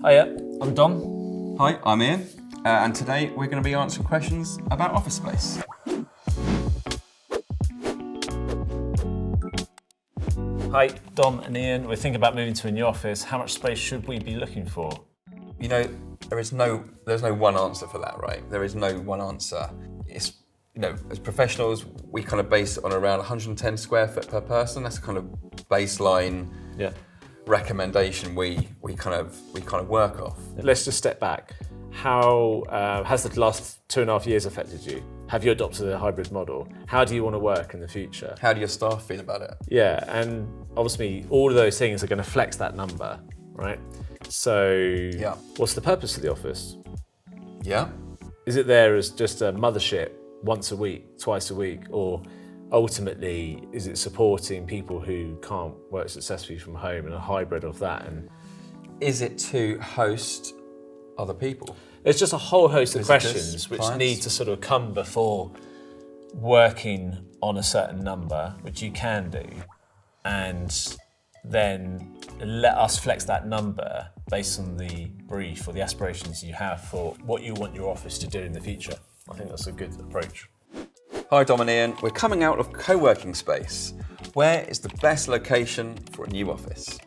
Hiya, I'm Dom. Hi, I'm Ian, and today we're going to be answering questions about office space. Hi, Dom and Ian. We're thinking about moving to a new office. How much space should we be looking for? You know, there's no one answer for that, right? There is no one answer. It's, as professionals, we kind of base it on around 110 square foot per person. That's a kind of baseline recommendation we kind of work off. Let's just step back. How has the last 2.5 years affected you? Have you adopted a hybrid model? How do you want to work in the future? How do your staff feel about it? Yeah, and obviously all of those things are going to flex that number, right? So what's the purpose of the office? Yeah. Is it there as just a mothership once a week, twice a week, or ultimately is it supporting people who can't work successfully from home and a hybrid of that? And is it to host other people? There's just a whole host of Visitors, questions which clients? need to sort of come before working on a certain number, which you can do, and then let us flex that number based on the brief or the aspirations you have for what you want your office to do in the future. I think that's a good approach. Hi, Dom and Ian. We're coming out of co-working space. Where is the best location for a new office?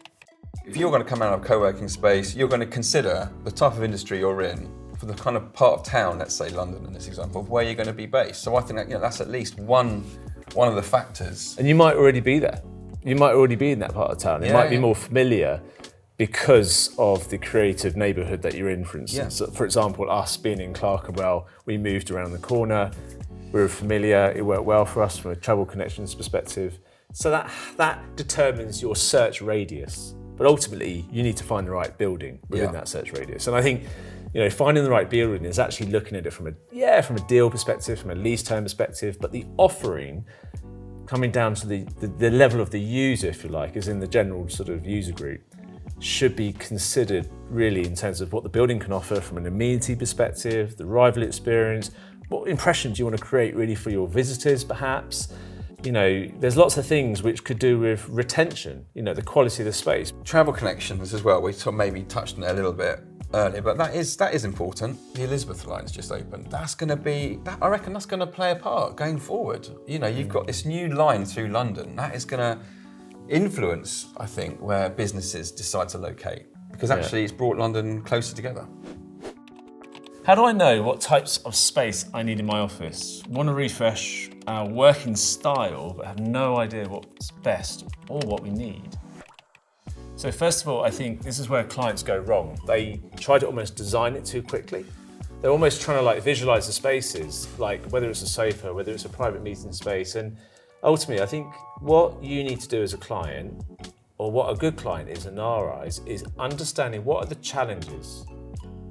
If you're going to come out of co-working space, you're going to consider the type of industry you're in for the kind of part of town, let's say London in this example, of where you're going to be based. So I think that, that's at least one of the factors. And you might already be there. You might already be in that part of town. It might be more familiar because of the creative neighbourhood that you're in, for instance. So for example, us being in Clerkenwell, we moved around the corner. We were familiar, it worked well for us from a travel connections perspective. So that determines your search radius. But ultimately, you need to find the right building within that search radius. And I think, finding the right building is actually looking at it from a deal perspective, from a lease term perspective, but the offering coming down to the level of the user, if you like, is in the general sort of user group, should be considered really in terms of what the building can offer from an amenity perspective, the arrival experience, what impression do you want to create really for your visitors perhaps? There's lots of things which could do with retention, the quality of the space. Travel connections as well, we sort of maybe touched on it a little bit earlier, but that is important. The Elizabeth line's just opened. I reckon that's going to play a part going forward. You've got this new line through London. That is going to influence, I think, where businesses decide to locate, because actually it's brought London closer together. How do I know what types of space I need in my office? Want to refresh our working style, but have no idea what's best or what we need. So first of all, I think this is where clients go wrong. They try to almost design it too quickly. They're almost trying to visualize the spaces, like whether it's a sofa, whether it's a private meeting space. And ultimately, I think what you need to do as a client, or what a good client is in our eyes, is understanding what are the challenges.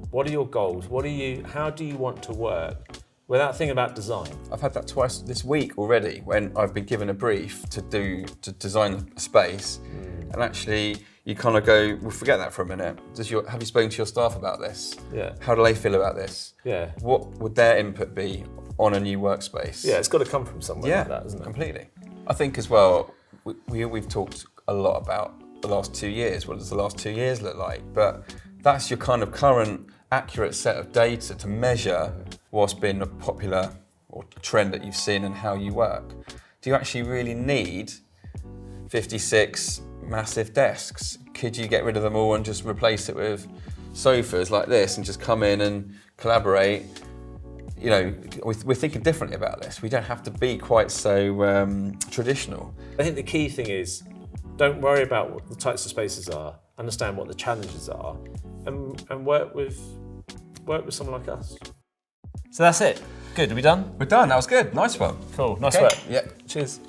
What are your goals? How do you want to work without thinking about design? I've had that twice this week already when I've been given a brief to design a space, and actually you kind of go, well, forget that for a minute. Have you spoken to your staff about this? Yeah. How do they feel about this? Yeah. What would their input be on a new workspace? Yeah, it's got to come from somewhere like that, isn't it? Completely. I think as well, we've talked a lot about the last 2 years. What does the last 2 years look like? But that's your kind of current accurate set of data to measure what's been a popular or trend that you've seen and how you work. Do you actually really need 56 massive desks? Could you get rid of them all and just replace it with sofas like this and just come in and collaborate? We're thinking differently about this. We don't have to be quite so traditional. I think the key thing is, don't worry about what the types of spaces are, understand what the challenges are, and work with someone like us. So that's it. Good, are we done? We're done, that was good. Nice one. Cool, nice work. Yeah. Cheers.